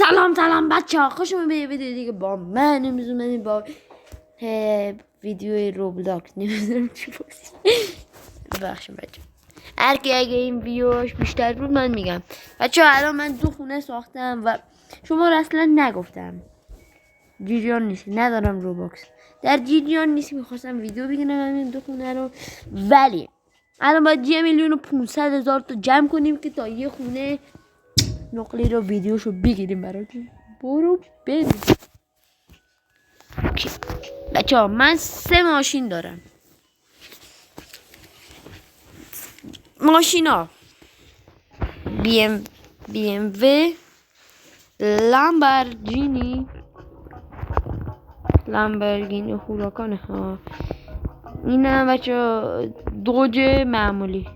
سلام بچه ها، خوش اومدید به یه ویدیو دیگه با من. امروز اومدیم با ویدیو روبلاکس. نمیدونم چی بخشم بچه هر کی اگه این ویدیوش بیشتر بود من میگم. بچه ها الان من 2 خونه ساختم و شما رو اصلا نگفتم. جیجیان نیست، ندارم روباکس در جیجیان نیست. میخواستم ویدیو بگیرم این 2 خونه رو، ولی الان باید 1,500,000 تا جمع کنیم که تا یه خونه نقلی رو ویدیوشو بگیریم براتون. برو بریم بچه ها. من 3 ماشین دارم. ماشینا BMW، لامبورگینی هوراکان ها. این هم بچه ها دوج معمولی.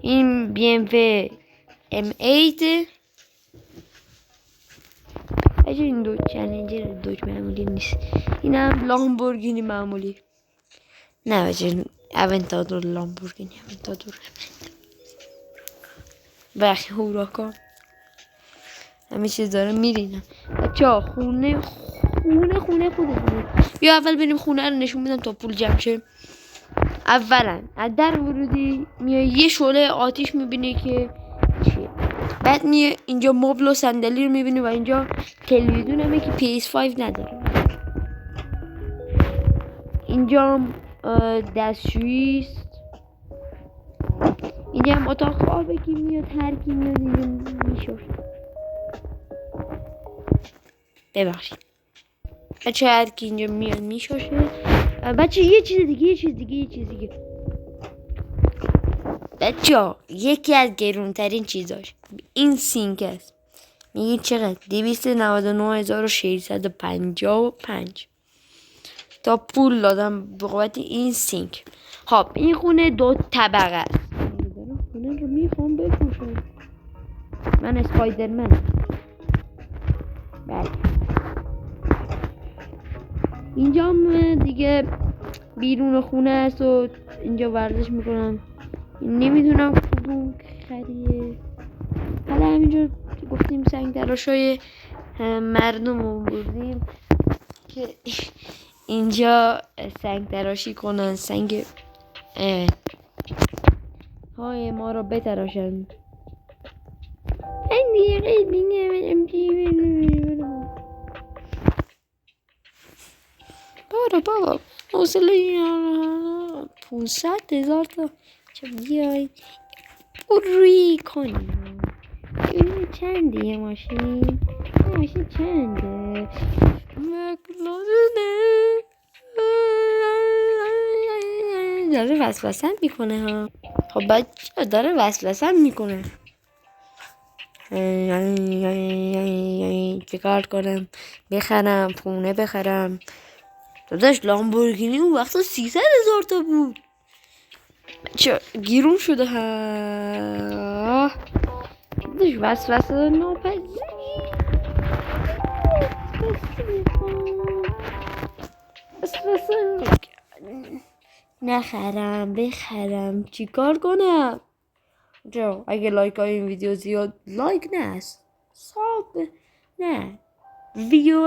این BMW M8. بچه این دو چلنجر دوج معمولی نیست. این هم لامبورگینی معمولی. نه بچه اونتادور لامبورگینی اونتادور بخی هوراکان همه چیز داره میرینم. بچه ها خونه خودتونه. بیا اول بریم خونه رو نشون بدم تا پول جمع شه. اولا از در ورودی میای یه شعله آتیش میبینی که چیه. بعد میای اینجا مبل و صندلی رو میبینی و اینجا تلویزیون همه که PS5 نداره. اینجا دستشویی است. اینجا هم اتاق خوابه که میاد هر کی میاد اینجا میشوره. ببخشید بچه هر کی اینجا میاد میشوشه. بچه یه چیز دیگه بچه ها یکی از گرونترین چیزاش این سینک است. میگین چقدر؟ 299,655 تا پول دادم بابت این سینک. خب این خونه 2 طبقه است. خونه رو میخوام بفروشم. من اسپایدرمن. بله اینجا هم دیگه بیرون خونه است و اینجا ورزش میکنم. نمیدونم کدوم خریه. حالا همینجور که گفتیم سنگ تراشای مردم رو بردیم که اینجا سنگ تراشی کنن، سنگ های ما رو بتراشن. بابا حوصله 500,000 تا چه بیای روی کنیم. این چنده یه ماشین چنده؟ داره وسوسه میکنه ها. خب بچه داره وسوسه میکنه. چه کار کنم؟ بخرم خونه بخرم. داداش لامبورگینی اون وقتا 300,000 تا بود. چه گیرون شده ها. داداش وسوسه ناپذیری. وسوسه نخرم بخرم چی کار کنم؟ جو اگه لایک های این ویدیو زیاد لایک نه ساب نه ویدیو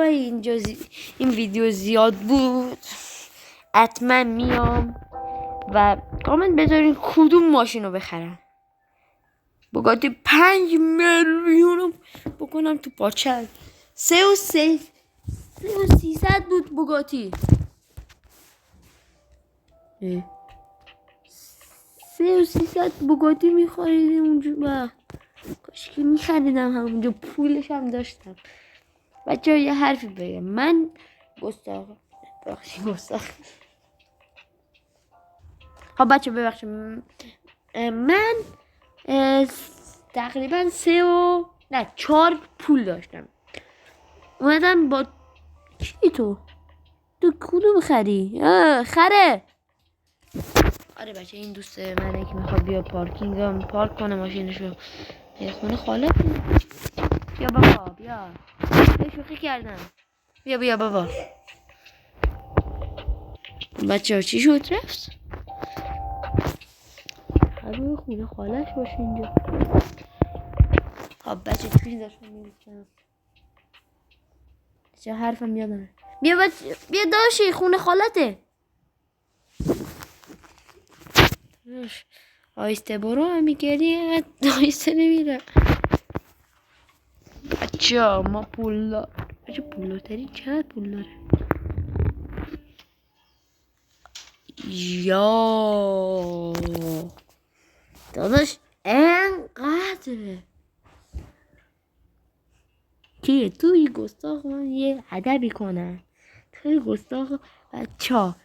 این ویدیو زیاد بود حتما میام و کامنت بذارین کدوم ماشین رو بخرم. بوگاتی 5 میلیون بکنم تو پاچه. 3,300 بود بوگاتی. 3,300 بوگاتی میخریدیم اونجا. با کاش که میخریدم همونجا پولش هم داشتم. بچه ها یه حرفی بگم. من گستاخ خب بچه ببخشید من تقریبا 4 پول داشتم. اومدم با چی تو کدوم خری؟ خره. آره بچه این دوست منه که میخواد بیا پارکینگم پارک کنه ماشینشو. خونه خاله. بیا بابا بیا. شوخی کردم. بیا بابا. بچه ها چی شد رفت؟ روی خونه خالش باشه اینجا. خب بچه چیزی داشتم میریختم. چه حرفم یادم. بیا داشی خونه خالته. آیسته برو میگردی اینقدر آیسته نمیره. بچه ما پول بچه پول داری چقدر پول داره؟ یا داداش انقدره که توی گستاخ من یه ادبی کنن. توی گستاخ بچه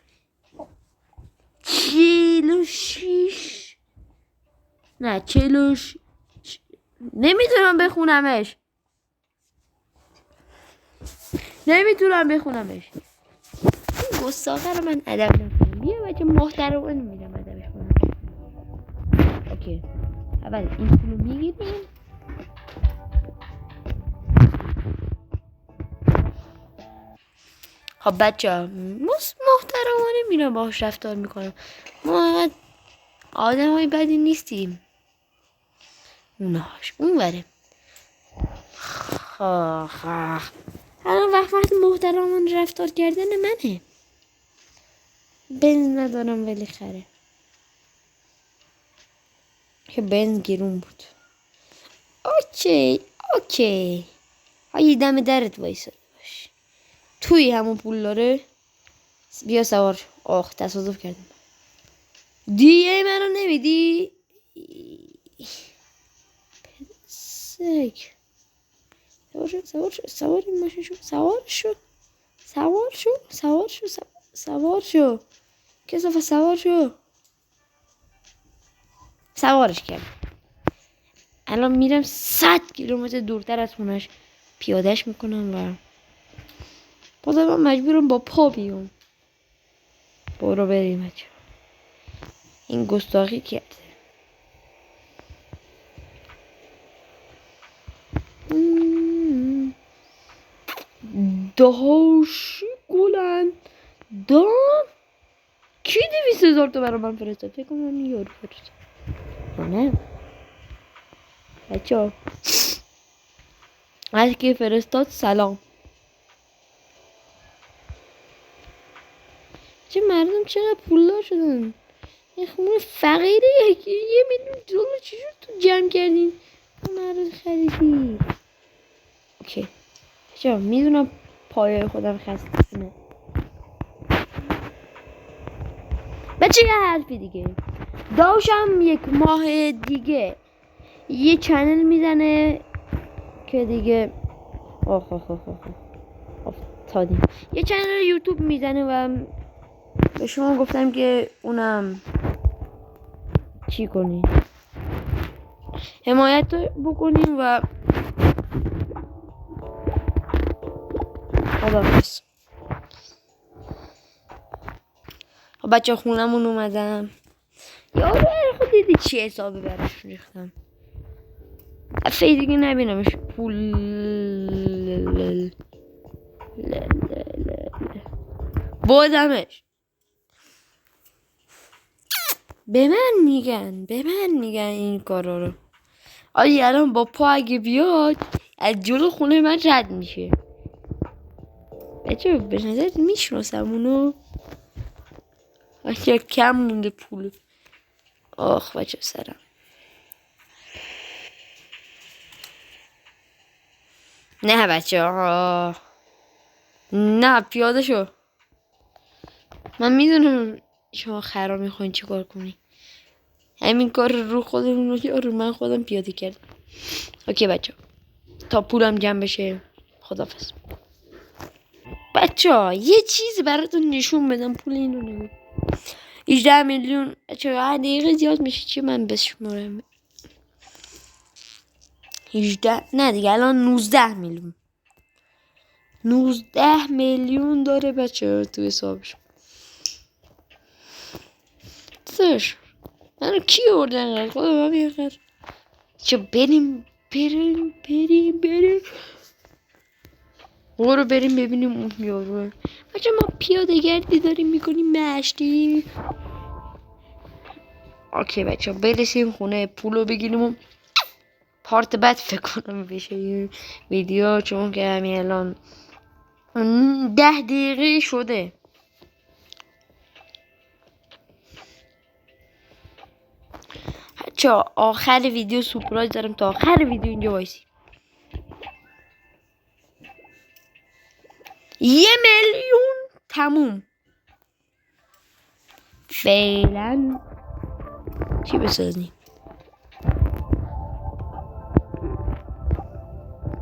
46 نه 46 نمیتونم بخونمش. این گستاخه رو من ادب نکنم. بیا بچه محترمانه میرم ادبش کنم. اوکی اول این پولو میگیریم. خب بچه محترمانه میرم باهاش رفتار میکنم. ما آدم های بدی نیستیم. اون بره. الان وقت محترمانه رفتار کردن منه. بنز ندارم ولی خره که بنز گیرون بود. اوکی هایی دم درت وایساده باش. توی همون پول داره. بیا سوار. تصادف کردم. دیگه منو نمیدی؟ پسک سوار این ماشین شو. سوار شو کسافه. سوارش کردم. الان میرم 100 کیلومتر دورتر از خونش پیادهش میکنم و بازم من مجبورم با پا بیام. برو بریم بچه. این گستاخی کرده. دهاشی گلن دام کی 200,000 تا برای من فرستاد؟ فکر کنم یارو فرستاد. نه بچه ها از که فرستاد سلام. چه مردم چقدر پولدار شدن. یه خونه فقیره یکی 1,000,000 دلار چجور تو جمع کردین؟ مرد خریدی. اوکی بچه ها میدونم پایه خودم خسته نه. بچه یه حرفی دیگه. داشتم 1 ماه دیگه یه چنل میزنه که دیگه افتادیم. یه چنل یوتیوب میزنه و به شما گفتم که اونم چی کنی حمایت بکنیم و خداحافظ. بچه خونمون اومدم. یارو خود دیدی چی حسابی براش ریختم. افعی دیگه نبینمش. پول بودمش. به من میگن این کارا رو. آلی الان با پا اگه بیاد از جلو خونه من رد میشه. بچه به نظرت میشناسم اونو؟ بچه کم مونده پول. بچه سرم. نه بچه ها نه پیاده شو. من میدونم شما خراب میخواین چی کار کنی. همین کار رو خودمون رو من خودم پیاده کردم. اوکی بچه تا پولم جمع بشه خداحافظ. بچه ها یه چیز براتون نشون بدم. پول اینو نمید 18 میلیون. بچه ها هر دقیقه زیاد میشه چی من بشمارم. 18 نه دیگه الان 19 میلیون. 19 میلیون داره بچه ها تو حسابش. سش منو کی آوردن خدا من بیخر. چه بریم بریم ببینیم اون یارو. بچه ما پیاده گردی داریم میکنیم مشتی. اوکی بچه برسیم خونه پولو بگیریم و پارت بعد فکر کنم بشه این ویدیو چون که همین الان 10 دقیقه شده. بچه آخر ویدیو سورپرایز دارم، تا آخر ویدیو اینجا وایسی. 1,000,000 تموم. فعلا چی بسازیم؟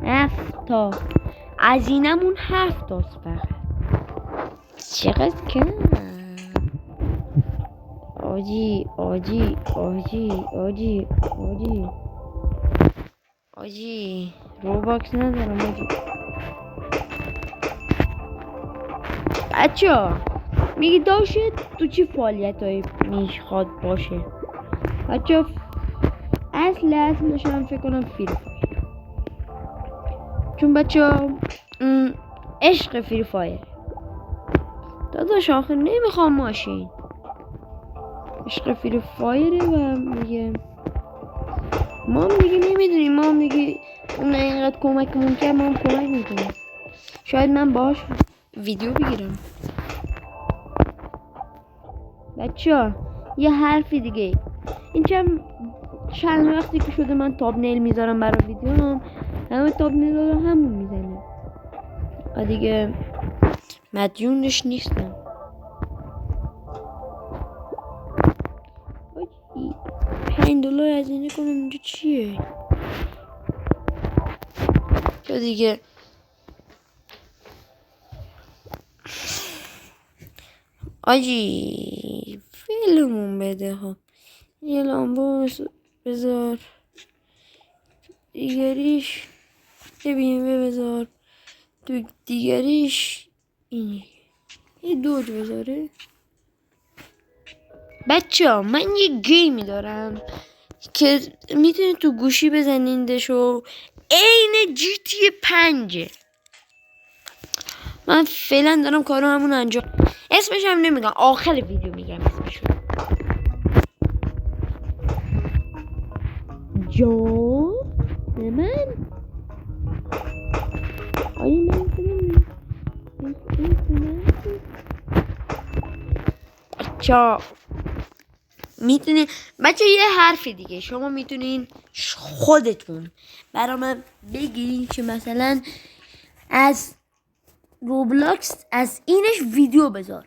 7 تا از اینمون 7 تاست فقط. چقدر کم. آجی آجی آجی آجی آجی آجی روباکس ندارم آجی. بچه میگی داشت تو چی فعالیت هایی میخواد باشه؟ بچه اصلش هم فکر کنم فری فایر، چون بچه عشق فری فایر. داداش آخر نمیخوام ماشین، عشق فری فایره و میگه ما دیگه نمیدونیم، ما میگه اون اینقدر کمکمون کرد ما هم کمک میکنیم. شاید من باش ویدیو بگیرم. بچه یه حرفی دیگه، این چند وقتی که شده من تابنیل میذارم برای ویدیو، همه تابنیل رو همون میزنیم و دیگه مدیونش نیستم. $5 هزینه کنم اینجا چیه؟ یا دیگه آجی فیلمون بده ها. یه لامبو بذار، دیگریش ببین بذار تو، دیگریش این یه دوج بذاره. بچه ها من یه گیمی دارم که میتونید تو گوشی بزنیندشو، عین GTA 5. من فعلا دارم کارو همون انجام، اسمش هم نمیگم، آخر ویدیو میگم اسمشو. جان من آیا بچه میتونین، بچه یه حرفی دیگه شما میتونین خودتون برای من بگین که مثلا از روبلاکس از اینش ویدیو بذار.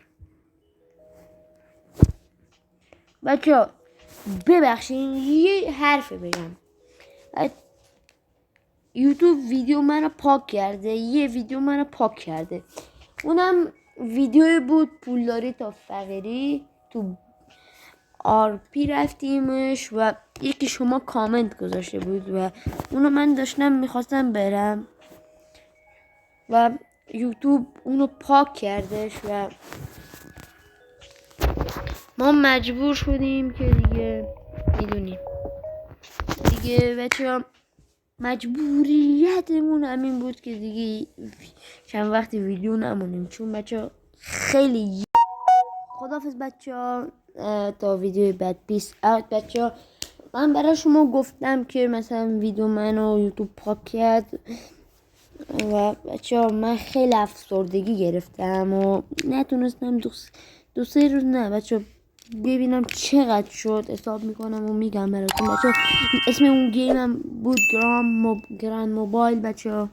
بچه ببخشین یه حرفی بگم، یوتیوب ویدیو منو پاک کرده، یه ویدیو منو پاک کرده، اونم ویدیوی بود پولداری تا فقیری. تو آرپی رفتیمش و یکی شما کامنت گذاشته بود و اونو من داشتم میخواستم برم و یوتیوب اونو پاک کردش و ما مجبور شدیم که دیگه میدونیم دیگه بچه مجبوریتمون همین بود که دیگه چند وقتی ویدیو نمونیم، چون بچه خیلی خداحافظ بچه ها تا ویدیو بعد. پیس اوت بچه ها. من برای شما گفتم که مثلا ویدیو منو یوتیوب پاک کرد و بچه ها من خیلی افسردگی گرفتم و نتونستم دو سه روز نه بچه ها ببینم چقدر شد، حساب میکنم و میگم براتون. بچه ها اسم اون گیمم بود گرند موبایل بچه ها.